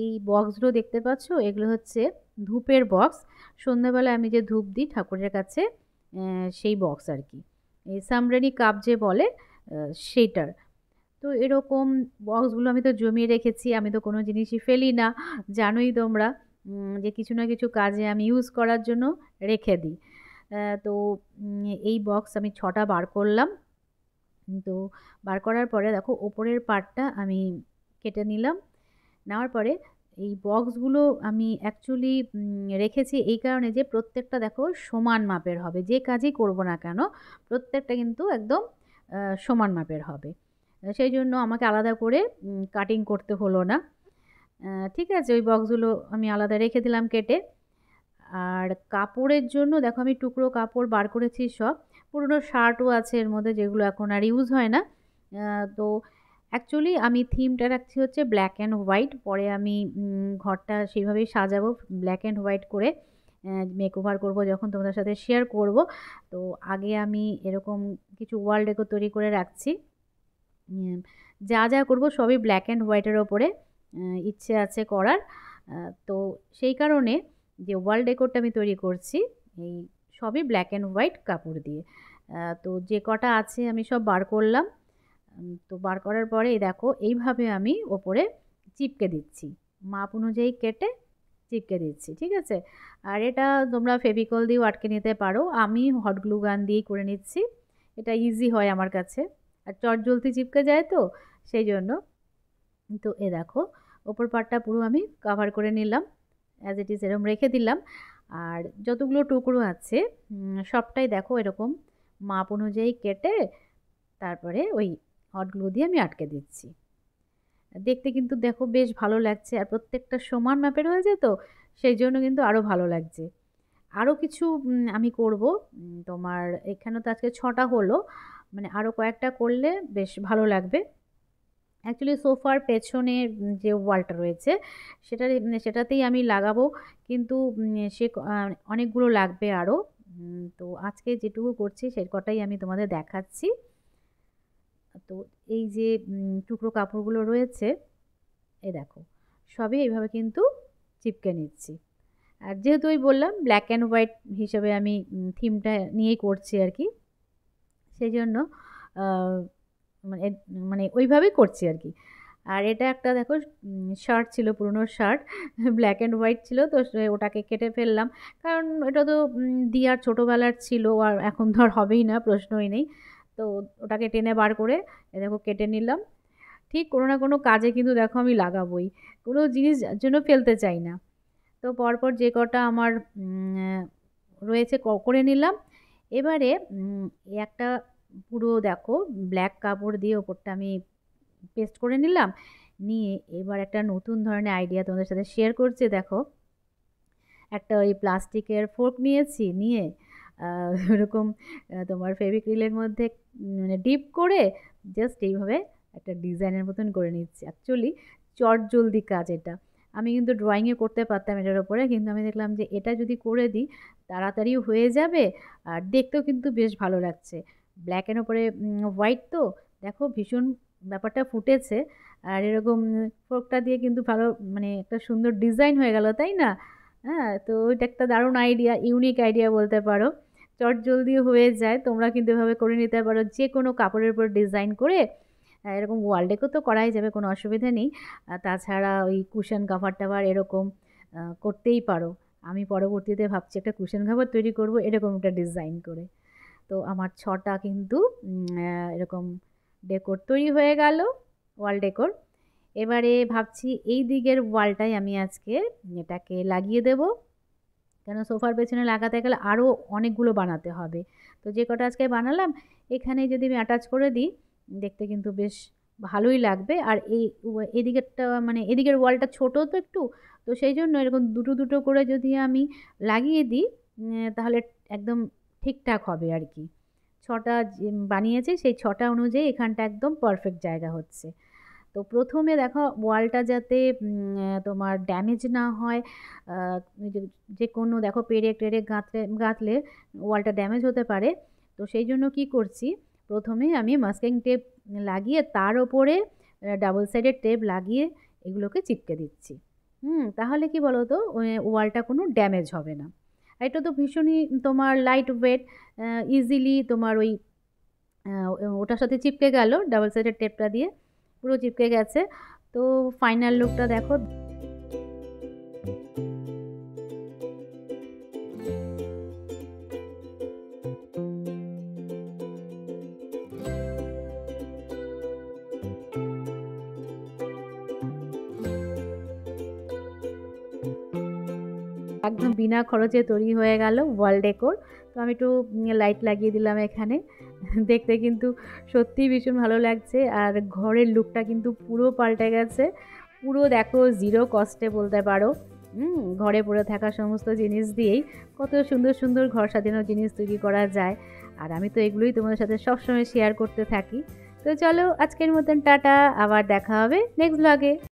এই বক্সগুলো দেখতে পাচ্ছ, এগুলো হচ্ছে ধূপের বক্স। সন্ধ্যাবেলায় আমি যে ধূপ দিই ঠাকুরের কাছে, সেই বক্স আর কি, এই সামরানি কাপ যে বলে সেইটার। তো এরকম বক্সগুলো আমি তো জমিয়ে রেখেছি, আমি তো কোনো জিনিসই ফেলি না, জানোই তোমরা, যে কিছু না কিছু কাজে আমি ইউজ করার জন্য রেখে দিই। তো এই বক্স আমি 6টা বার করলাম। তো বার করার পরে দেখো ওপরের পার্টটা আমি কেটে নিলাম। নেওয়ার পরে এই বক্সগুলো আমি অ্যাকচুয়ালি রেখেছি এই কারণে যে প্রত্যেকটা দেখো সমান মাপের হবে, যে কাজই করব না কেন প্রত্যেকটা কিন্তু একদম সমান মাপের হবে। সেই জন্য আমাকে আলাদা করে কাটিং করতে হলো না। ঠিক আছে, ওই বক্সগুলো আমি আলাদা রেখে দিলাম কেটে। আর কাপড়ের জন্য দেখো আমি টুকরো কাপড় বার করেছি সব, পুরনো শার্টও আছে এর মধ্যে যেগুলো এখন আর ইউজ হয় না। তো অ্যাকচুয়ালি আমি থিমটা রাখছি হচ্ছে ব্ল্যাক অ্যান্ড হোয়াইট, পরে আমি ঘরটা সেইভাবেই সাজাবো ব্ল্যাক অ্যান্ড হোয়াইট করে, মেক ওভার করবো যখন তোমাদের সাথে শেয়ার করব। তো আগে আমি এরকম কিছু ওয়াল ডেকোর তৈরি করে রাখছি। যা যা করব সবই ব্ল্যাক অ্যান্ড হোয়াইটের ওপরে ইচ্ছে আছে করার। তো সেই কারণে যে ওয়াল ডেকোরটা আমি তৈরি করছি এই সবই ব্ল্যাক অ্যান্ড হোয়াইট কাপড় দিয়ে। তো যে কটা আছে আমি সব বার করলাম। তো বার করার পরে এই দেখো এইভাবে আমি ওপরে চিপকে দিচ্ছি, মাপ অনুযায়ী কেটে চিপকে দিচ্ছি, ঠিক আছে। আর এটা তোমরা ফেভিকল দিয়েও আটকে নিতে পারো, আমি হট গ্লু গান দিয়েই করে নিচ্ছি, এটা ইজি হয় আমার কাছে, আর চট জলদি চিপকে যায় তো সেই জন্য। তো এ দেখো ওপর পাটটা পুরো আমি কাভার করে নিলাম, অ্যাজ ইট ইজ এরকম রেখে দিলাম। আর যতগুলো টুকরো আছে সবটাই দেখো এরকম মাপ অনুযায়ী কেটে তারপরে ওই হট গ্লু দিয়ে আমি আটকে দিচ্ছি। দেখতে কিন্তু দেখো বেশ ভালো লাগছে, আর প্রত্যেকটা সমান মাপের হয়েছে তো সেই জন্য কিন্তু আরও ভালো লাগছে। আরও কিছু আমি করব, তোমার এখানে তো আজকে 6টা হলো, মানে আরও কয়েকটা করলে বেশ ভালো লাগবে। অ্যাকচুয়ালি সোফার পেছনে যে ওয়ালটা রয়েছে সেটাতেই আমি লাগাবো, কিন্তু সে অনেকগুলো লাগবে আরও। তো আজকে যেটুকু করছি সে কটাই আমি তোমাদের দেখাচ্ছি। তো এই যে টুকরো কাপড়গুলো রয়েছে এই দেখো সবই এইভাবে কিন্তু চিপকে নিচ্ছি। আর যেহেতু ওই বললাম ব্ল্যাক অ্যান্ড হোয়াইট হিসেবে আমি থিমটা নিয়েই করছি আর কি, সেই জন্য মানে মানে ওইভাবেই করছি আর কি। আর এটা একটা দেখো শার্ট ছিল, পুরনো শার্ট, ব্ল্যাক অ্যান্ড হোয়াইট ছিল, তো ওটাকে কেটে ফেললাম, কারণ এটা তো দিয়ার ছোটোবেলার ছিল, আর এখন তো আর হবেই না, প্রশ্নই নেই। তো ওটাকে টেনে বার করে দেখো কেটে নিলাম। ঠিক কোনো না কোনো কাজে কিন্তু দেখো আমি লাগাবোই, কোনো জিনিস জন্য ফেলতে চাই না। তো পরপর যে কটা আমার রয়েছে করে নিলাম। এবারে একটা পুরো দেখো ব্ল্যাক কাপড় দিয়ে ওপরটা আমি পেস্ট করে নিলাম, নিয়ে এবার একটা নতুন ধরনের আইডিয়া তোমাদের সাথে শেয়ার করছি। দেখো একটা ওই প্লাস্টিকের ফোর্ক নিয়েছি, নিয়ে ওরকম তোমার ফেভিক্রিলের মধ্যে মানে ডিপ করে জাস্ট এইভাবে একটা ডিজাইনের মতন করে নিচ্ছি। অ্যাকচুয়ালি চট জলদি কাজ এটা, আমি কিন্তু ড্রয়িংয়ে করতে পারতাম এটার ওপরে, কিন্তু আমি দেখলাম যে এটা যদি করে দিই তাড়াতাড়িও হয়ে যাবে, আর দেখতেও কিন্তু বেশ ভালো লাগছে। ব্ল্যাকের ওপরে হোয়াইট তো দেখো ভীষণ ব্যাপারটা ফুটেছে, আর এরকম ফোর্কটা দিয়ে কিন্তু ভালো মানে একটা সুন্দর ডিজাইন হয়ে গেল, তাই না? হ্যাঁ, তো ওইটা একটা দারুণ আইডিয়া, ইউনিক আইডিয়া বলতে পারো, চটজলদি হয়ে যায়। তোমরা কিন্তু এভাবে করে নিতে পারো, যে কোনো কাপড়ের উপর ডিজাইন করে এরকম ওয়াল ডেকো তো করাই যাবে, কোনো অসুবিধা নেই। তাছাড়া ওই কুশন কাভার টাভার এরকম করতেই পারো। আমি পরবর্তীতে ভাবছি একটা কুশন কাভার তৈরি করব এরকম একটা ডিজাইন করে। তো আমার 6টা কিন্তু এরকম ডেকোর তৈরি হয়ে গেল, ওয়াল ডেকোর। এবারে ভাবছি এই দিকের ওয়ালটাই আমি আজকে এটাকে লাগিয়ে দেব, কেন সোফার পেছনে লাগাতে গেলে আরও অনেকগুলো বানাতে হবে। তো যে কটা আজকে বানালাম এখানে যদি আমি অ্যাটাচ করে দিই দেখতে কিন্তু বেশ ভালোই লাগবে। আর এদিকেরটা মানে এদিকের ওয়ালটা ছোটো তো একটু, তো সেই জন্য এরকম দুটো দুটো করে যদি আমি লাগিয়ে দিই তাহলে একদম ঠিকঠাক হবে আর কি। 6টা বানিয়েছি সেই 6টা অনুযায়ী এখানটা একদম পারফেক্ট জায়গা হচ্ছে। তো প্রথমে দেখো ওয়ালটা যাতে তোমার ড্যামেজ না হয়, যে কোনো দেখো পেরেক টেরেক গাঁথলে ওয়ালটা ড্যামেজ হতে পারে। তো সেই জন্য কি করছি, প্রথমে আমি মাস্কিং টেপ লাগিয়ে তার ওপরে ডাবল সাইডেড টেপ লাগিয়ে এগুলোকে চিপকে দিচ্ছি। তাহলে কি বলো তো ওয়ালটা কোনো ড্যামেজ হবে না। আর এটা তো ভীষণই তোমার লাইট ওয়েট, ইজিলি তোমার ওই ওটার সাথে চিপকে গেল ডাবল সাইডেড টেপটা দিয়ে, পুরো চিপকে গেছে। তো ফাইনাল লুকটা দেখো। একদম বিনা খরচে তৈরি হয়ে গেল ওয়াল ডেকোর। তো আমি একটু লাইট লাগিয়ে দিলাম এখানে। দেখতে কিন্তু সত্যিই ভীষণ ভালো লাগছে, আর ঘরের লুকটা কিন্তু পুরো পাল্টে গেছে। পুরো দেখো জিরো কস্টে বলতে পারো। ঘরে পড়ে থাকা সমস্ত জিনিস দিয়েই কত সুন্দর সুন্দর ঘর সাজানোর জিনিস তৈরি করা যায়। আর আমি তো এগুলোই তোমাদের সাথে সবসময় শেয়ার করতে থাকি। তো চলো আজকের মতন টাটা, আবার দেখা হবে নেক্সট ব্লগে।